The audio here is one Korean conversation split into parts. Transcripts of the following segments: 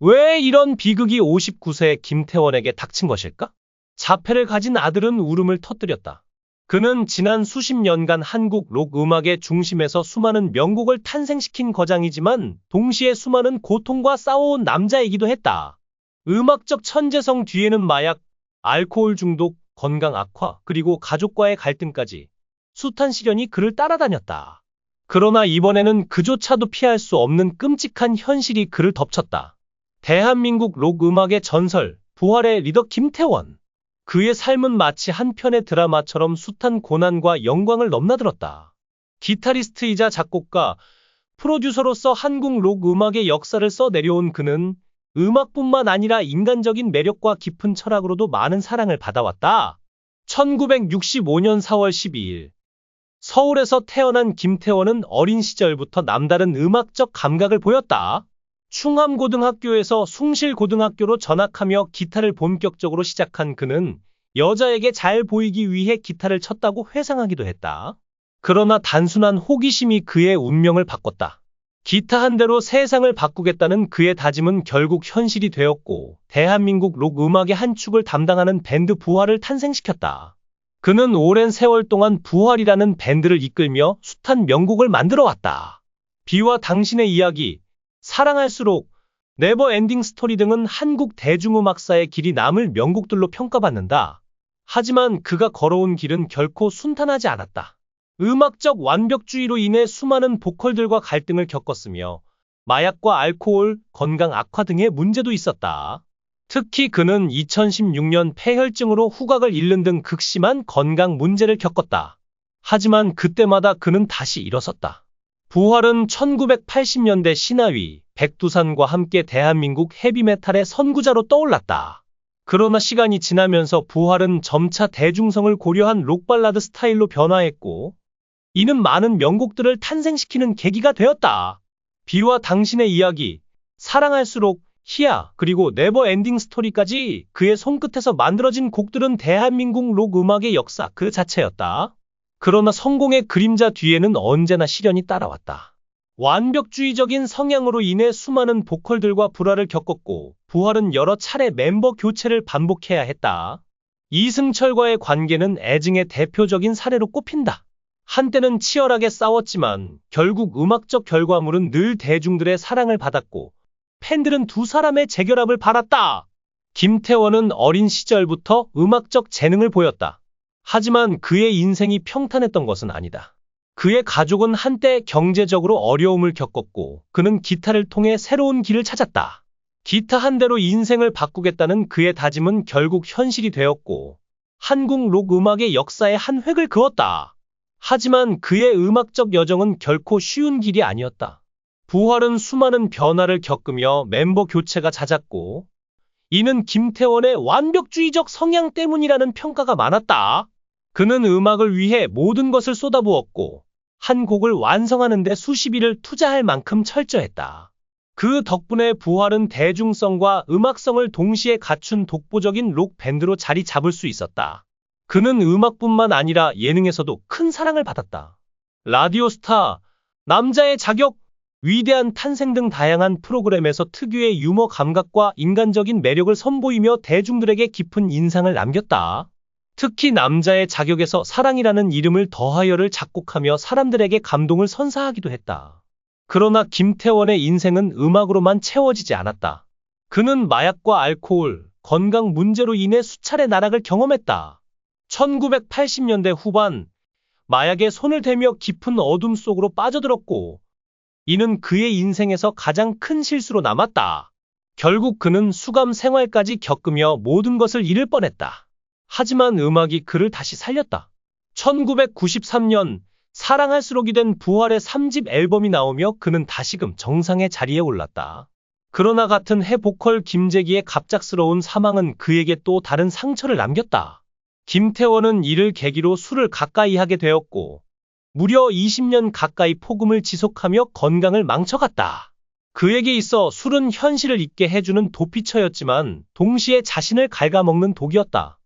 왜 이런 비극이 59세 김태원에게 닥친 것일까? 자폐를 가진 아들은 울음을 터뜨렸다. 그는 지난 수십 년간 한국 록 음악의 중심에서 수많은 명곡을 탄생시킨 거장이지만 동시에 수많은 고통과 싸워온 남자이기도 했다. 음악적 천재성 뒤에는 마약, 알코올 중독, 건강 악화, 그리고 가족과의 갈등까지 숱한 시련이 그를 따라다녔다. 그러나 이번에는 그조차도 피할 수 없는 끔찍한 현실이 그를 덮쳤다. 대한민국 록 음악의 전설, 부활의 리더 김태원. 그의 삶은 마치 한 편의 드라마처럼 숱한 고난과 영광을 넘나들었다. 기타리스트이자 작곡가, 프로듀서로서 한국 록 음악의 역사를 써내려온 그는 음악뿐만 아니라 인간적인 매력과 깊은 철학으로도 많은 사랑을 받아왔다. 1965년 4월 12일 서울에서 태어난 김태원은 어린 시절부터 남다른 음악적 감각을 보였다. 충암고등학교에서 숭실고등학교로 전학하며 기타를 본격적으로 시작한 그는 여자에게 잘 보이기 위해 기타를 쳤다고 회상하기도 했다. 그러나 단순한 호기심이 그의 운명을 바꿨다. 기타 한 대로 세상을 바꾸겠다는 그의 다짐은 결국 현실이 되었고 대한민국 록 음악의 한 축을 담당하는 밴드 부활을 탄생시켰다. 그는 오랜 세월 동안 부활이라는 밴드를 이끌며 숱한 명곡을 만들어왔다. 비와 당신의 이야기, 사랑할수록, 네버 엔딩 스토리 등은 한국 대중음악사의 길이 남을 명곡들로 평가받는다. 하지만 그가 걸어온 길은 결코 순탄하지 않았다. 음악적 완벽주의로 인해 수많은 보컬들과 갈등을 겪었으며 마약과 알코올, 건강 악화 등의 문제도 있었다. 특히 그는 2016년 폐혈증으로 후각을 잃는 등 극심한 건강 문제를 겪었다. 하지만 그때마다 그는 다시 일어섰다. 부활은 1980년대 신하위, 백두산과 함께 대한민국 헤비메탈의 선구자로 떠올랐다. 그러나 시간이 지나면서 부활은 점차 대중성을 고려한 록발라드 스타일로 변화했고 이는 많은 명곡들을 탄생시키는 계기가 되었다. 비와 당신의 이야기, 사랑할수록, 희야, 그리고 네버 엔딩 스토리까지 그의 손끝에서 만들어진 곡들은 대한민국 록 음악의 역사 그 자체였다. 그러나 성공의 그림자 뒤에는 언제나 시련이 따라왔다. 완벽주의적인 성향으로 인해 수많은 보컬들과 불화를 겪었고 부활은 여러 차례 멤버 교체를 반복해야 했다. 이승철과의 관계는 애증의 대표적인 사례로 꼽힌다. 한때는 치열하게 싸웠지만 결국 음악적 결과물은 늘 대중들의 사랑을 받았고 팬들은 두 사람의 재결합을 바랐다. 김태원은 어린 시절부터 음악적 재능을 보였다. 하지만 그의 인생이 평탄했던 것은 아니다. 그의 가족은 한때 경제적으로 어려움을 겪었고 그는 기타를 통해 새로운 길을 찾았다. 기타 한 대로 인생을 바꾸겠다는 그의 다짐은 결국 현실이 되었고 한국 록 음악의 역사에 한 획을 그었다. 하지만 그의 음악적 여정은 결코 쉬운 길이 아니었다. 부활은 수많은 변화를 겪으며 멤버 교체가 잦았고 이는 김태원의 완벽주의적 성향 때문이라는 평가가 많았다. 그는 음악을 위해 모든 것을 쏟아부었고 한 곡을 완성하는 데 수십일을 투자할 만큼 철저했다. 그 덕분에 부활은 대중성과 음악성을 동시에 갖춘 독보적인 록 밴드로 자리 잡을 수 있었다. 그는 음악뿐만 아니라 예능에서도 큰 사랑을 받았다. 라디오 스타, 남자의 자격, 위대한 탄생 등 다양한 프로그램에서 특유의 유머 감각과 인간적인 매력을 선보이며 대중들에게 깊은 인상을 남겼다. 특히 남자의 자격에서 사랑이라는 이름을 더하여를 작곡하며 사람들에게 감동을 선사하기도 했다. 그러나 김태원의 인생은 음악으로만 채워지지 않았다. 그는 마약과 알코올, 건강 문제로 인해 수차례 나락을 경험했다. 1980년대 후반, 마약에 손을 대며 깊은 어둠 속으로 빠져들었고 이는 그의 인생에서 가장 큰 실수로 남았다. 결국 그는 수감 생활까지 겪으며 모든 것을 잃을 뻔했다. 하지만 음악이 그를 다시 살렸다. 1993년 사랑할수록이 된 부활의 3집 앨범이 나오며 그는 다시금 정상의 자리에 올랐다. 그러나 같은 해 보컬 김재기의 갑작스러운 사망은 그에게 또 다른 상처를 남겼다. 김태원은 이를 계기로 술을 가까이 하게 되었고 무려 20년 가까이 폭음을 지속하며 건강을 망쳐갔다. 그에게 있어 술은 현실을 잊게 해주는 도피처였지만 동시에 자신을 갉아먹는 독이었다.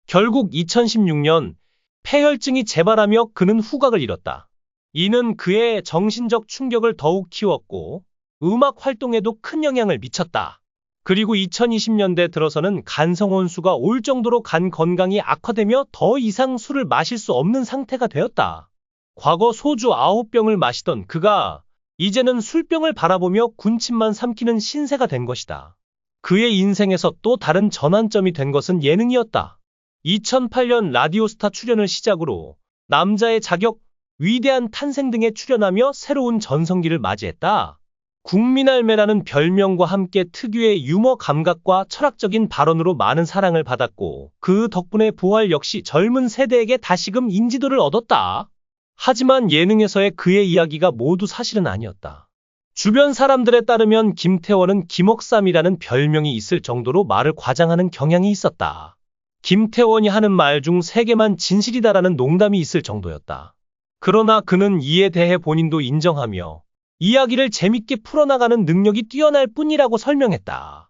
결국 2016년 폐혈증이 재발하며 그는 후각을 잃었다. 이는 그의 정신적 충격을 더욱 키웠고 음악 활동에도 큰 영향을 미쳤다. 그리고 2020년대 들어서는 간성혼수가 올 정도로 간 건강이 악화되며 더 이상 술을 마실 수 없는 상태가 되었다. 과거 소주 9병을 마시던 그가 이제는 술병을 바라보며 군침만 삼키는 신세가 된 것이다. 그의 인생에서 또 다른 전환점이 된 것은 예능이었다. 2008년 라디오스타 출연을 시작으로 남자의 자격, 위대한 탄생 등에 출연하며 새로운 전성기를 맞이했다. 국민할매라는 별명과 함께 특유의 유머 감각과 철학적인 발언으로 많은 사랑을 받았고 그 덕분에 부활 역시 젊은 세대에게 다시금 인지도를 얻었다. 하지만 예능에서의 그의 이야기가 모두 사실은 아니었다. 주변 사람들에 따르면 김태원은 김억삼이라는 별명이 있을 정도로 말을 과장하는 경향이 있었다. 김태원이 하는 말 중 3개만 진실이다라는 농담이 있을 정도였다. 그러나 그는 이에 대해 본인도 인정하며 이야기를 재밌게 풀어나가는 능력이 뛰어날 뿐이라고 설명했다.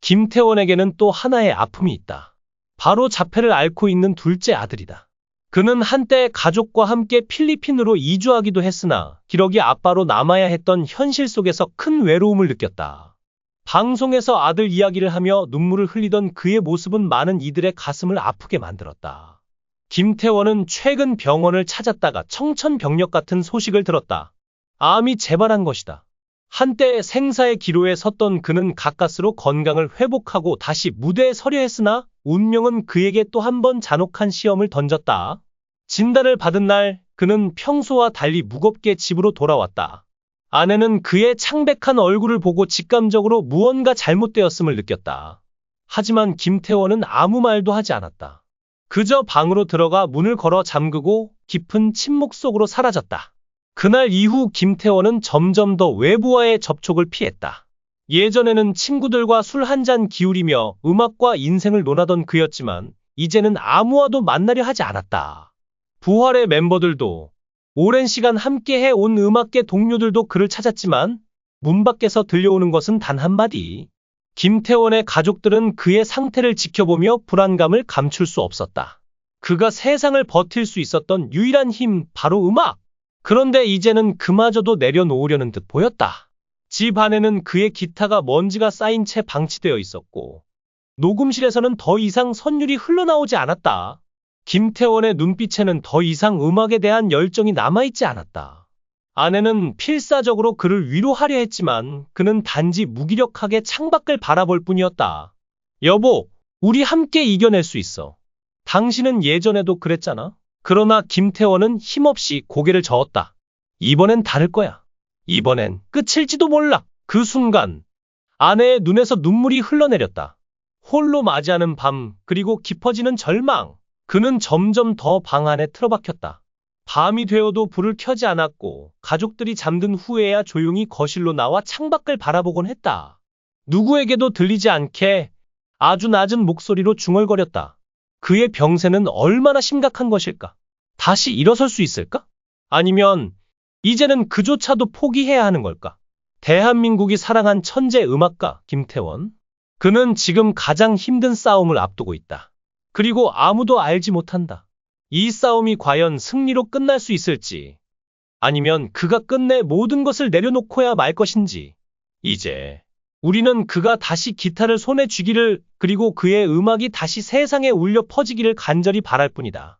김태원에게는 또 하나의 아픔이 있다. 바로 자폐를 앓고 있는 둘째 아들이다. 그는 한때 가족과 함께 필리핀으로 이주하기도 했으나 기러기 아빠로 남아야 했던 현실 속에서 큰 외로움을 느꼈다. 방송에서 아들 이야기를 하며 눈물을 흘리던 그의 모습은 많은 이들의 가슴을 아프게 만들었다. 김태원은 최근 병원을 찾았다가 청천벽력 같은 소식을 들었다. 암이 재발한 것이다. 한때 생사의 기로에 섰던 그는 가까스로 건강을 회복하고 다시 무대에 서려 했으나 운명은 그에게 또 한 번 잔혹한 시험을 던졌다. 진단을 받은 날 그는 평소와 달리 무겁게 집으로 돌아왔다. 아내는 그의 창백한 얼굴을 보고 직감적으로 무언가 잘못되었음을 느꼈다. 하지만 김태원은 아무 말도 하지 않았다. 그저 방으로 들어가 문을 걸어 잠그고 깊은 침묵 속으로 사라졌다. 그날 이후 김태원은 점점 더 외부와의 접촉을 피했다. 예전에는 친구들과 술 한 잔 기울이며 음악과 인생을 논하던 그였지만 이제는 아무와도 만나려 하지 않았다. 부활의 멤버들도 오랜 시간 함께해 온 음악계 동료들도 그를 찾았지만 문 밖에서 들려오는 것은 단 한마디. 김태원의 가족들은 그의 상태를 지켜보며 불안감을 감출 수 없었다. 그가 세상을 버틸 수 있었던 유일한 힘, 바로 음악. 그런데 이제는 그마저도 내려놓으려는 듯 보였다. 집 안에는 그의 기타가 먼지가 쌓인 채 방치되어 있었고 녹음실에서는 더 이상 선율이 흘러나오지 않았다. 김태원의 눈빛에는 더 이상 음악에 대한 열정이 남아있지 않았다. 아내는 필사적으로 그를 위로하려 했지만 그는 단지 무기력하게 창밖을 바라볼 뿐이었다. 여보, 우리 함께 이겨낼 수 있어. 당신은 예전에도 그랬잖아. 그러나 김태원은 힘없이 고개를 저었다. 이번엔 다를 거야. 이번엔 끝일지도 몰라. 그 순간 아내의 눈에서 눈물이 흘러내렸다. 홀로 맞이하는 밤, 그리고 깊어지는 절망. 그는 점점 더 방 안에 틀어박혔다. 밤이 되어도 불을 켜지 않았고 가족들이 잠든 후에야 조용히 거실로 나와 창밖을 바라보곤 했다. 누구에게도 들리지 않게 아주 낮은 목소리로 중얼거렸다. 그의 병세는 얼마나 심각한 것일까? 다시 일어설 수 있을까? 아니면 이제는 그조차도 포기해야 하는 걸까? 대한민국이 사랑한 천재 음악가 김태원. 그는 지금 가장 힘든 싸움을 앞두고 있다. 그리고 아무도 알지 못한다. 이 싸움이 과연 승리로 끝날 수 있을지, 아니면 그가 끝내 모든 것을 내려놓고야 말 것인지. 이제 우리는 그가 다시 기타를 손에 쥐기를, 그리고 그의 음악이 다시 세상에 울려 퍼지기를 간절히 바랄 뿐이다.